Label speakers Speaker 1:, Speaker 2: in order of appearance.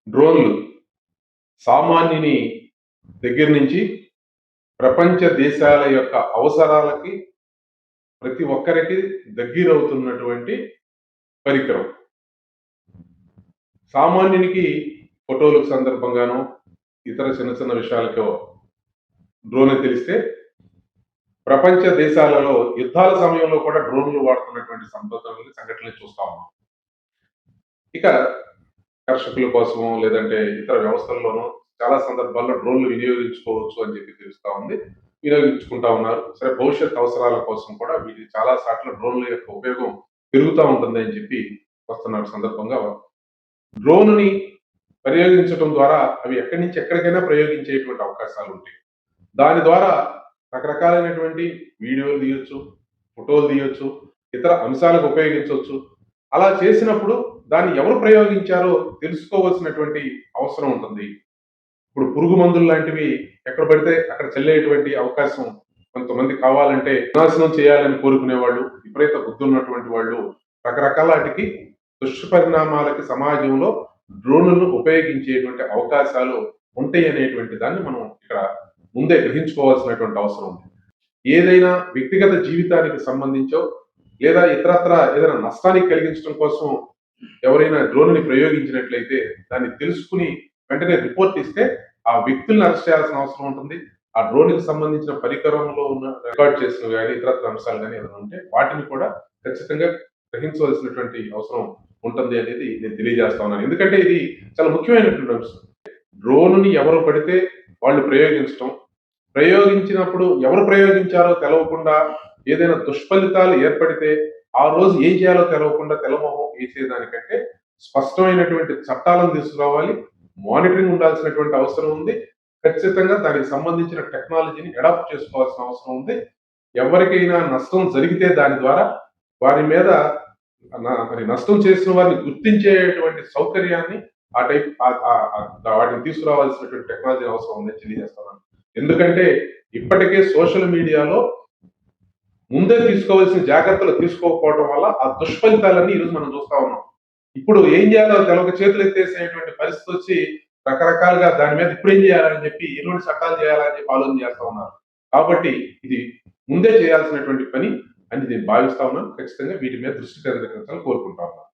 Speaker 1: డ్రోన్లు సామాన్యుని దగ్గర నుంచి ప్రపంచ దేశాల యొక్క అవసరాలకి ప్రతి ఒక్కరికి దగ్గరవుతున్నటువంటి పరికరం. సామాన్యునికి ఫోటోలకు సందర్భంగానో ఇతర చిన్న చిన్న విషయాలకో డ్రోన్ తెలిస్తే, ప్రపంచ దేశాలలో యుద్ధాల సమయంలో కూడా డ్రోన్లు వాడుతున్నటువంటి సంఘటనలు చూస్తా ఉన్నాం. ఇక కర్షకుల కోసమో లేదంటే ఇతర వ్యవస్థల్లోనూ చాలా సందర్భాల్లో డ్రోన్లు వినియోగించుకోవచ్చు అని చెప్పి తెలుస్తా ఉంది. వినియోగించుకుంటా ఉన్నారు. సరే, భవిష్యత్ అవసరాల కోసం కూడా వీటి చాలా సార్లు డ్రోన్ల యొక్క ఉపయోగం పెరుగుతూ ఉంటుంది అని చెప్పి వస్తున్న సందర్భంగా డ్రోన్ని ప్రయోగించడం ద్వారా అవి ఎక్కడి నుంచి ఎక్కడికైనా ప్రయోగించేటువంటి అవకాశాలు ఉంటాయి. దాని ద్వారా రకరకాలైనటువంటి వీడియోలు తీయొచ్చు, ఫోటోలు తీయొచ్చు, ఇతర అంశాలకు ఉపయోగించవచ్చు. అలా చేసినప్పుడు దాన్ని ఎవరు ప్రయోగించారో తెలుసుకోవాల్సినటువంటి అవసరం ఉంటుంది. ఇప్పుడు పురుగు మందులు లాంటివి ఎక్కడ పడితే అక్కడ చల్లేటువంటి అవకాశం కొంతమంది కావాలంటే వినాశనం చేయాలని కోరుకునేవాళ్ళు, విపరీత బుద్ధి ఉన్నటువంటి వాళ్ళు రకరకాల వాటికి దుష్పరిణామాలకి సమాజంలో డ్రోన్లను ఉపయోగించేటువంటి అవకాశాలు ఉంటాయి అనేటువంటి దాన్ని మనం ఇక్కడ ముందే గ్రహించుకోవాల్సినటువంటి అవసరం ఉంది. ఏదైనా వ్యక్తిగత జీవితానికి సంబంధించో లేదా ఇతరత్ర ఏదైనా నష్టానికి కలిగించడం కోసం ఎవరైనా డ్రోన్ని ప్రయోగించినట్లయితే దాన్ని తెలుసుకుని వెంటనే రిపోర్ట్ ఇస్తే ఆ వ్యక్తులను అరెస్ట్ చేయాల్సిన అవసరం ఉంటుంది. ఆ డ్రోన్కి సంబంధించిన పరికరంలో ఉన్న రికార్డ్ చేసిన కానీ ఇతరత్ర అంశాలు కానీ ఏదైనా ఉంటే వాటిని కూడా ఖచ్చితంగా గ్రహించవలసినటువంటి అవసరం ఉంటుంది అనేది నేను తెలియజేస్తా ఉన్నాను. ఎందుకంటే ఇది చాలా ముఖ్యమైనటువంటి అంశం. డ్రోన్ని ఎవరు పడితే వాళ్ళు ప్రయోగించినప్పుడు ఎవరు ప్రయోగించారో తెలవకుండా ఏదైనా దుష్ఫలితాలు ఏర్పడితే ఆ రోజు ఏం చేయాలో తెలవకుండా తెల్లమొహం వేసేదానికంటే స్పష్టమైనటువంటి చట్టాలను తీసుకురావాలి. మానిటరింగ్ ఉండాల్సినటువంటి అవసరం ఉంది. ఖచ్చితంగా దానికి సంబంధించిన టెక్నాలజీని అడాప్ట్ చేసుకోవాల్సిన అవసరం ఉంది. ఎవరికైనా నష్టం జరిగితే దాని ద్వారా వారి మీద మరి నష్టం చేసిన వారిని గుర్తించేటువంటి సౌకర్యాన్ని ఆ టైప్ వాటిని తీసుకురావాల్సినటువంటి టెక్నాలజీ అవసరం ఉందని తెలియజేస్తున్నాను. ఎందుకంటే ఇప్పటికే సోషల్ మీడియాలో ముందే తీసుకోవాల్సిన జాగ్రత్తలు తీసుకోకపోవడం వల్ల ఆ దుష్ఫలితాలన్నీ ఈరోజు మనం చూస్తా ఉన్నాం. ఇప్పుడు ఏం చేయాలో తెలవక చేతులు ఎత్తేసేటువంటి పరిస్థితి వచ్చి రకరకాలుగా దాని మీద ఇప్పుడు ఏం చేయాలని చెప్పి ఎటువంటి చట్టాలు చేయాలని చెప్పి ఆలోచన చేస్తా ఉన్నారు. కాబట్టి ఇది ముందే చేయాల్సినటువంటి పని అని నేను భావిస్తా ఉన్నాను. ఖచ్చితంగా వీటి మీద దృష్టి కేంద్రీకరించాలని కోరుకుంటా ఉన్నాను.